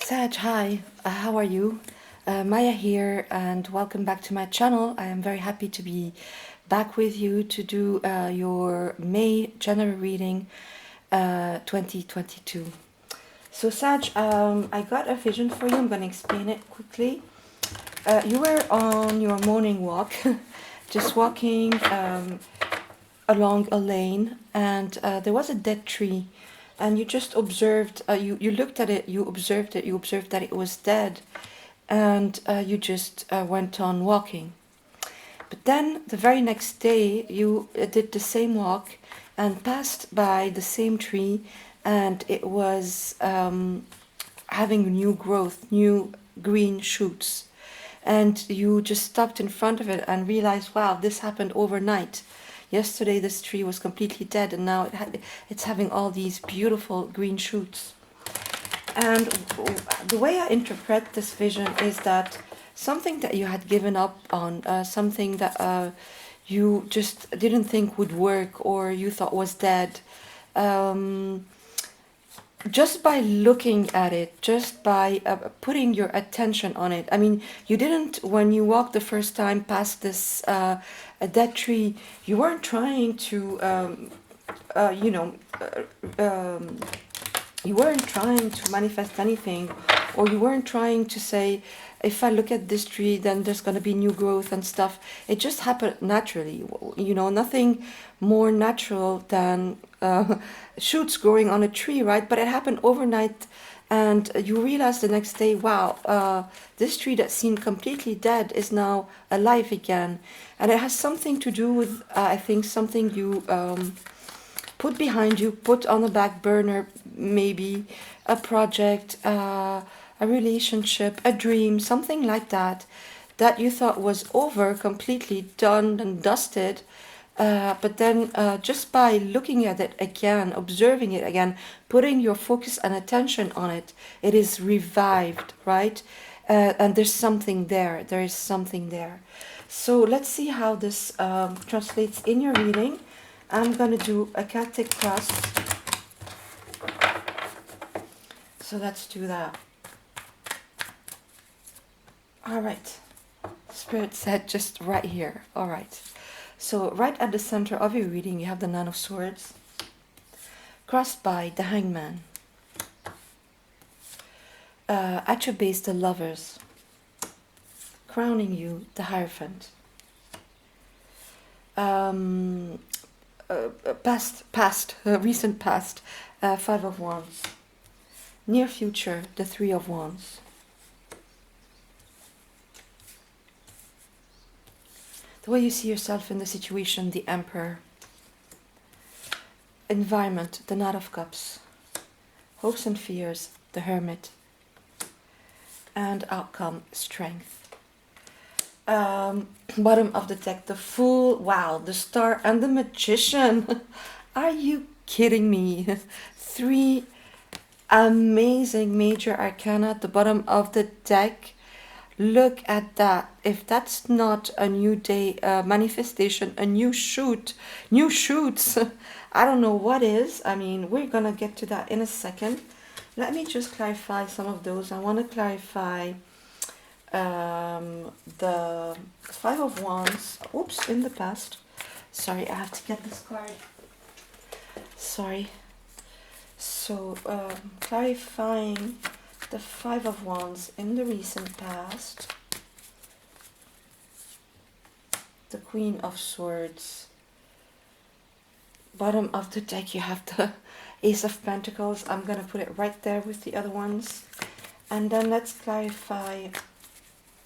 Sag, hi, how are you? Maya here, and welcome back to my channel. I am very happy to be back with you to do your May general reading 2022. So, Sag, I got a vision for you. I'm going to explain it quickly. You were on your morning walk, just walking along a lane, and there was a dead tree. And you just observed, you looked at it, you observed that it was dead, and you just went on walking. But then the very next day, you did the same walk and passed by the same tree, and it was having new growth, new green shoots. And you just stopped in front of it and realized, wow, this happened overnight. Yesterday this tree was completely dead, and now it's having all these beautiful green shoots. And the way I interpret this vision is that something that you had given up on, something that you just didn't think would work or you thought was dead, just by looking at it, just by putting your attention on it. I mean, you didn't, when you walked the first time past this a dead tree, you weren't trying to, you weren't trying to manifest anything, or you weren't trying to say, if I look at this tree, then there's going to be new growth and stuff. It just happened naturally, nothing more natural than shoots growing on a tree, right? But it happened overnight, and you realize the next day, wow, this tree that seemed completely dead is now alive again. And it has something to do with, I think, something you put behind you, put on the back burner, maybe a project, a relationship, a dream, something like that, that you thought was over, completely done and dusted. But then just by looking at it again, observing it again, putting your focus and attention on it, it is revived, right? And there's something there. There is something there. So let's see how this translates in your reading. I'm going to do a Celtic cross. So let's do that. All right. Spirit said just right here. All right. So right at the center of your reading, you have the Nine of Swords, crossed by the Hangman. At your base, the Lovers, crowning you, the Hierophant. Recent past, Five of Wands. Near future, the Three of Wands. The way you see yourself in the situation, the Emperor. Environment, the Knight of Cups. Hopes and fears, the Hermit. And outcome, strength. Bottom of the deck, the Fool, wow, the Star and the Magician. Are you kidding me? Three amazing major arcana at the bottom of the deck. Look at that. If that's not a new day manifestation, a new shoots, I don't know what is. I mean, we're gonna get to that in a second. Let me just clarify some of those. I want to clarify the Five of Wands. Oops, in the past. Sorry, I have to get this card. Sorry. So, clarifying the Five of Wands in the recent past, the Queen of Swords, bottom of the deck you have the Ace of Pentacles. I'm going to put it right there with the other ones. And then let's clarify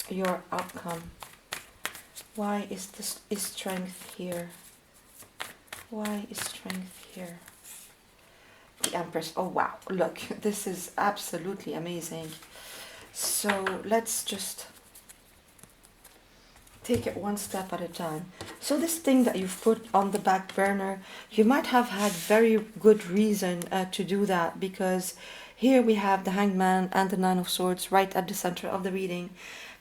your outcome. Why is strength here? Why is strength here? The Empress. Oh wow, look, this is absolutely amazing. So let's just take it one step at a time. So this thing that you've put on the back burner, you might have had very good reason to do that, because here we have the Hangman and the Nine of Swords right at the center of the reading.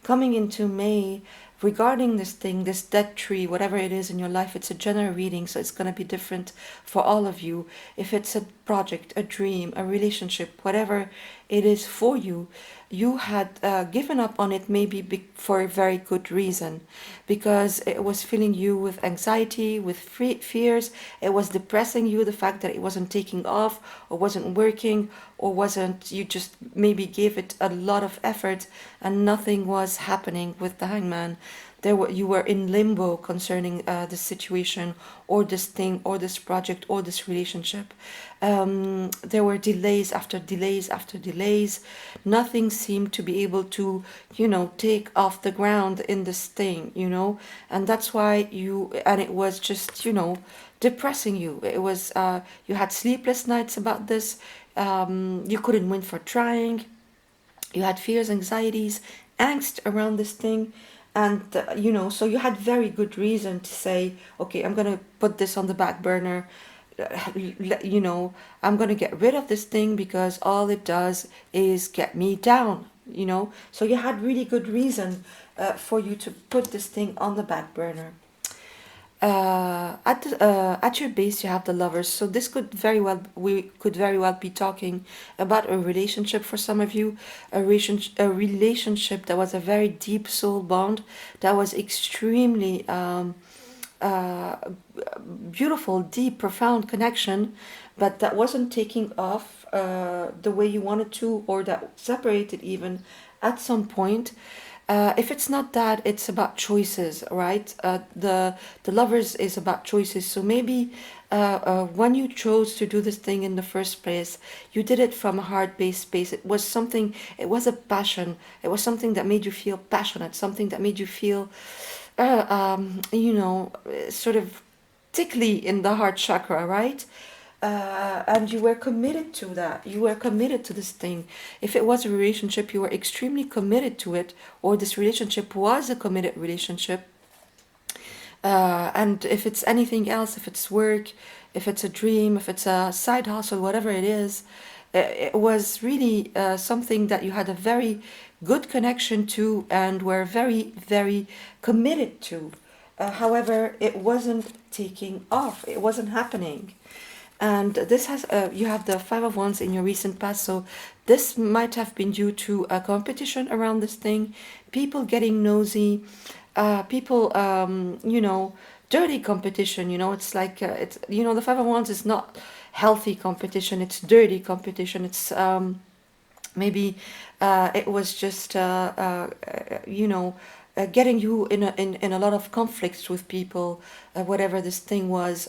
Coming into May, regarding this thing, this dead tree, whatever it is in your life, it's a general reading, so it's going to be different for all of you. If it's a project, a dream, a relationship, whatever it is for you. You had given up on it maybe for a very good reason, because it was filling you with anxiety, with fears. It was depressing you, the fact that it wasn't taking off or wasn't working, or wasn't, you just maybe gave it a lot of effort and nothing was happening with the hangman. You were in limbo concerning the situation or this thing or this project or this relationship. There were delays after delays after delays. Nothing seemed to be able to, take off the ground in this thing, and that's why and it was just, depressing you. It was, you had sleepless nights about this. You couldn't win for trying. You had fears, anxieties, angst around this thing. And, so you had very good reason to say, okay, I'm going to put this on the back burner. I'm going to get rid of this thing because all it does is get me down, So you had really good reason for you to put this thing on the back burner. At your base, you have the Lovers, so this we could very well be talking about a relationship for some of you, a relationship that was a very deep soul bond, that was extremely uh, beautiful, deep, profound connection, but that wasn't taking off the way you wanted to, or that separated even at some point. If it's not that, it's about choices, right? The Lovers is about choices. So maybe when you chose to do this thing in the first place, you did it from a heart-based space. It was something. It was a passion. It was something that made you feel passionate. Something that made you feel, sort of tickly in the heart chakra, right? And you were committed to that. You were committed to this thing. If it was a relationship, you were extremely committed to it, or this relationship was a committed relationship. And if it's anything else, if it's work, if it's a dream, if it's a side hustle, whatever it is, it was really something that you had a very good connection to and were very, very committed to. However, it wasn't taking off. It wasn't happening. And this has, you have the Five of Wands in your recent past, so this might have been due to a competition around this thing, people getting nosy, people, dirty competition. It's like, the Five of Wands is not healthy competition, it's dirty competition. It's maybe it was just, getting you in a lot of conflicts with people, whatever this thing was.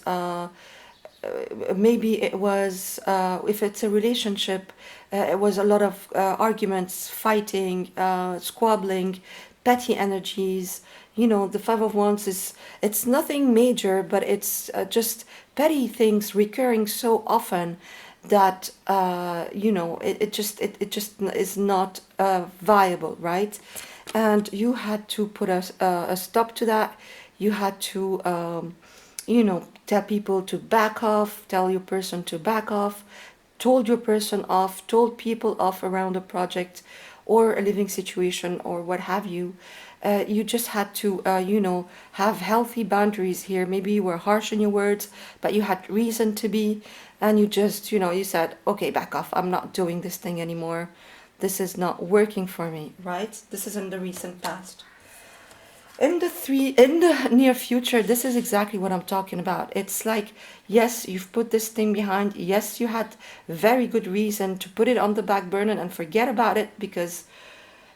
Maybe it was, if it's a relationship, it was a lot of arguments, fighting, squabbling, petty energies. The Five of Wands it's nothing major, but it's just petty things recurring so often that it just is not viable, right? And you had to put a stop to that. You had to tell people to back off, tell your person to back off, told your person off, told people off around a project or a living situation or what have you. You just had to, have healthy boundaries here. Maybe you were harsh in your words, but you had reason to be. And you just, you said, okay, back off. I'm not doing this thing anymore. This is not working for me, right? This is in the recent past. In the near future, this is exactly what I'm talking about. It's like, yes, you've put this thing behind. Yes, you had very good reason to put it on the back burner and forget about it because,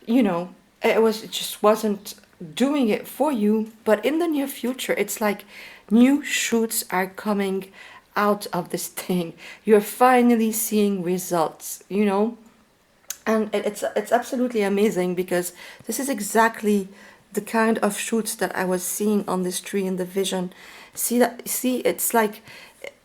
it just wasn't doing it for you. But in the near future, it's like new shoots are coming out of this thing. You're finally seeing results, and it's absolutely amazing because this is exactly the kind of shoots that I was seeing on this tree in the vision. See, it's like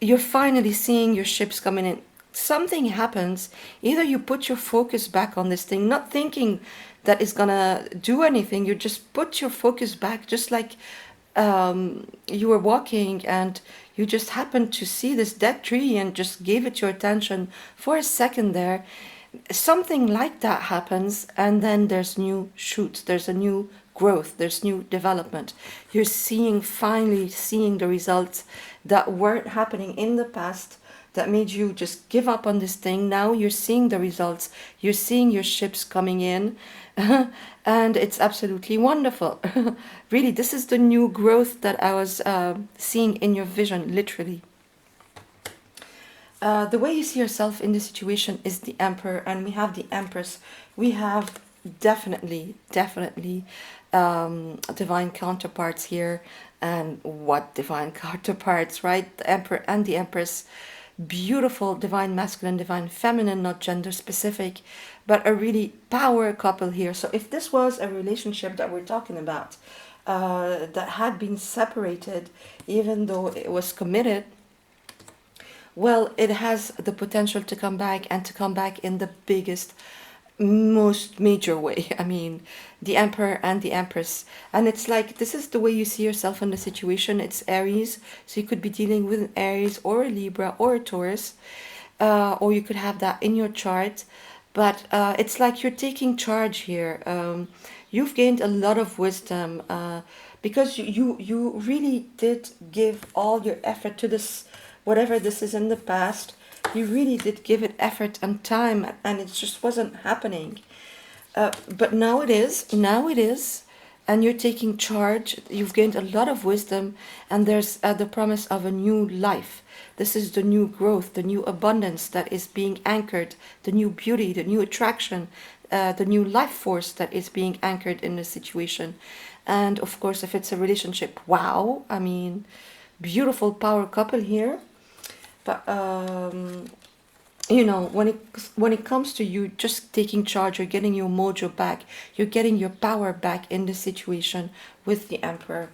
you're finally seeing your ships coming in. Something happens. Either you put your focus back on this thing, not thinking that it's gonna do anything. You just put your focus back, just like you were walking and you just happened to see this dead tree and just gave it your attention for a second there. Something like that happens, and then there's new shoots, there's a new growth, there's new development. You're finally seeing the results that weren't happening in the past that made you just give up on this thing. Now you're seeing the results. You're seeing your ships coming in. And it's absolutely wonderful. Really, this is the new growth that I was seeing in your vision, literally. The way you see yourself in this situation is the Emperor, and we have the Empress. We have definitely divine counterparts here. And what divine counterparts, right? The Emperor and the Empress. Beautiful divine masculine, divine feminine, not gender specific, but a really power couple here. So if this was a relationship that we're talking about, that had been separated, even though it was committed, well, it has the potential to come back, and to come back in the biggest, most major way. I mean, the Emperor and the Empress. And it's like, this is the way you see yourself in the situation. It's Aries. So you could be dealing with an Aries or a Libra or a Taurus. Or you could have that in your chart. But it's like you're taking charge here. You've gained a lot of wisdom, because you really did give all your effort to this, whatever this is in the past. You really did give it effort and time, and it just wasn't happening. But now it is, and you're taking charge. You've gained a lot of wisdom, and there's the promise of a new life. This is the new growth, the new abundance that is being anchored, the new beauty, the new attraction, the new life force that is being anchored in the situation. And of course, if it's a relationship, wow, I mean, beautiful power couple here. But you know, when it comes to you just taking charge, you're getting your mojo back, you're getting your power back in the situation with the Emperor.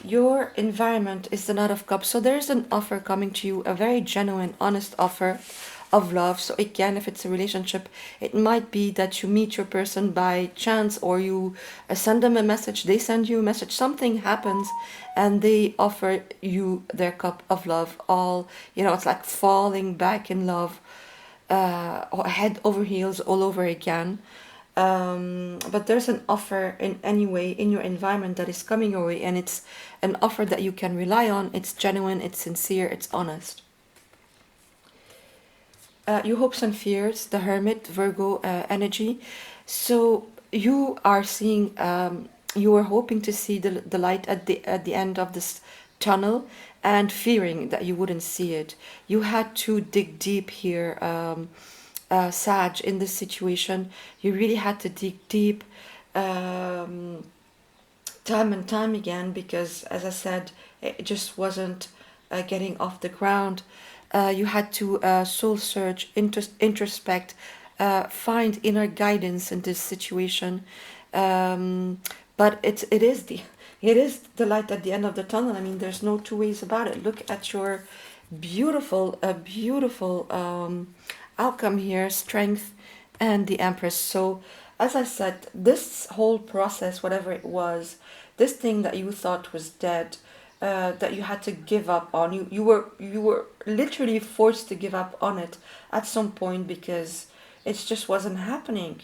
Your environment is the Knight of Cups. So there's an offer coming to you, a very genuine, honest offer of love. So again, if it's a relationship, it might be that you meet your person by chance, or you send them a message, they send you a message, something happens, and they offer you their cup of love. All, you know, it's like falling back in love, head over heels all over again. But there's an offer in any way in your environment that is coming your way, and it's an offer that you can rely on. It's genuine, it's sincere, it's honest. Your hopes and fears, the Hermit, Virgo energy. So you are seeing, you are hoping to see the light at the end of this tunnel, and fearing that you wouldn't see it. You had to dig deep here, Sag, in this situation. You really had to dig deep, time and time again, because, as I said, it just wasn't getting off the ground. You had to soul search, introspect, find inner guidance in this situation. But it is the light at the end of the tunnel. I mean, there's no two ways about it. Look at your beautiful outcome here, strength, and the Empress. So, as I said, this whole process, whatever it was, this thing that you thought was dead, that you had to give up on, you were literally forced to give up on it at some point, because it just wasn't happening,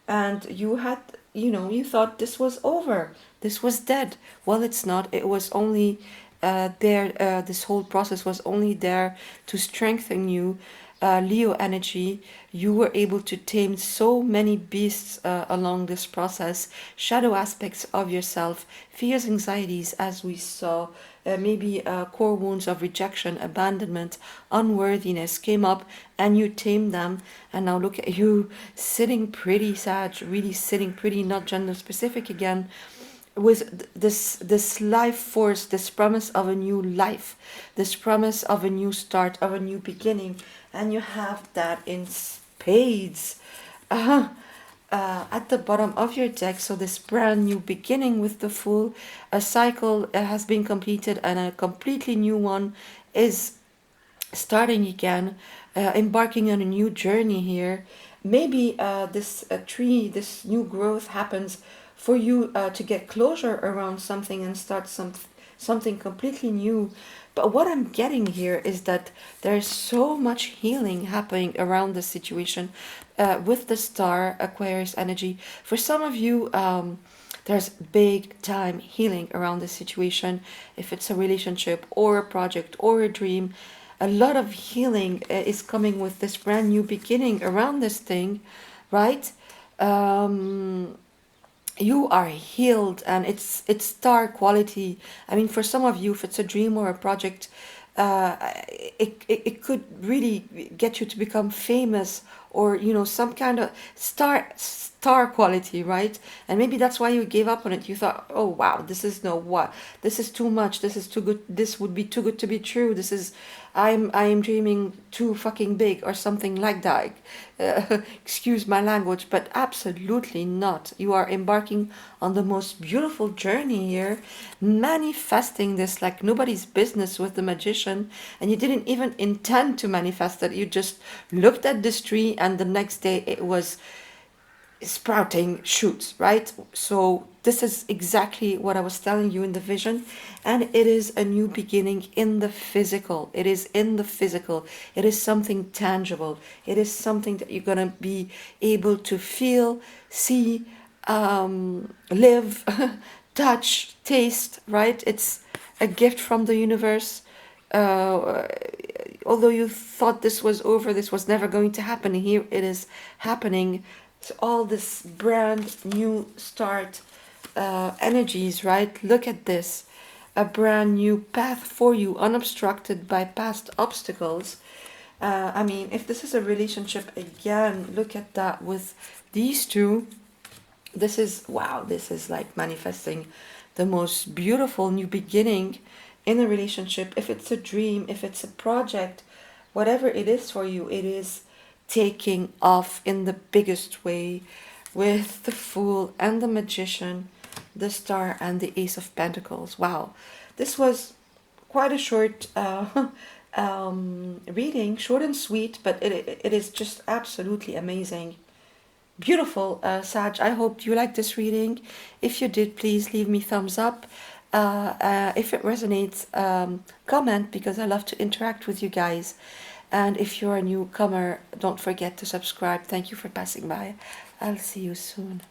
and you had, you know, you thought this was over, this was dead. Well, it's not. It was only there. This whole process was only there to strengthen you. Leo energy, you were able to tame so many beasts along this process, shadow aspects of yourself, fears, anxieties, as we saw, maybe core wounds of rejection, abandonment, unworthiness came up, and you tamed them. And now look at you, sitting pretty, Sag, really sitting pretty, not gender specific again, with this life force, this promise of a new life, this promise of a new start, of a new beginning. And you have that in spades at the bottom of your deck. So this brand new beginning with the Fool, a cycle has been completed, and a completely new one is starting again, embarking on a new journey here. Maybe this tree, this new growth happens for you to get closure around something and start something completely new. But what I'm getting here is that there's so much healing happening around the situation with the star, Aquarius energy. For some of you, There's big time healing around this situation. If it's a relationship or a project or a dream, a lot of healing is coming with this brand new beginning around this thing, right? Um, you are healed, and it's star quality. I mean, for some of you, if it's a dream or a project, it could really get you to become famous, or some kind of star quality, right? And maybe that's why you gave up on it. You thought, oh wow, this is no what, this is too much, this is too good, this would be too good to be true, this is, I am dreaming too fucking big, or something like that. Excuse my language, but absolutely not. You are embarking on the most beautiful journey here, manifesting this like nobody's business with the magician, and you didn't even intend to manifest it. You just looked at this tree, and the next day it was sprouting shoots, right? So this is exactly what I was telling you in the vision, and it is a new beginning in the physical. It is in the physical. It is something tangible. It is something that you're gonna be able to feel, see, live, touch, taste, right? It's a gift from the universe. uh, Although you thought this was over, this was never going to happen, here it is happening. So all this brand new start energies, right? Look at this. A brand new path for you, unobstructed by past obstacles. I mean, if this is a relationship, again, look at that with these two. This is, wow, this is like manifesting the most beautiful new beginning in a relationship. If it's a dream, if it's a project, whatever it is for you, it is taking off in the biggest way, with the Fool and the Magician, the Star and the Ace of Pentacles. Wow, this was quite a short reading, short and sweet, but it is just absolutely amazing. Beautiful, Saj. I hope you liked this reading. If you did, please leave me thumbs up. If it resonates, comment, because I love to interact with you guys. And if you're a newcomer, don't forget to subscribe. Thank you for passing by. I'll see you soon.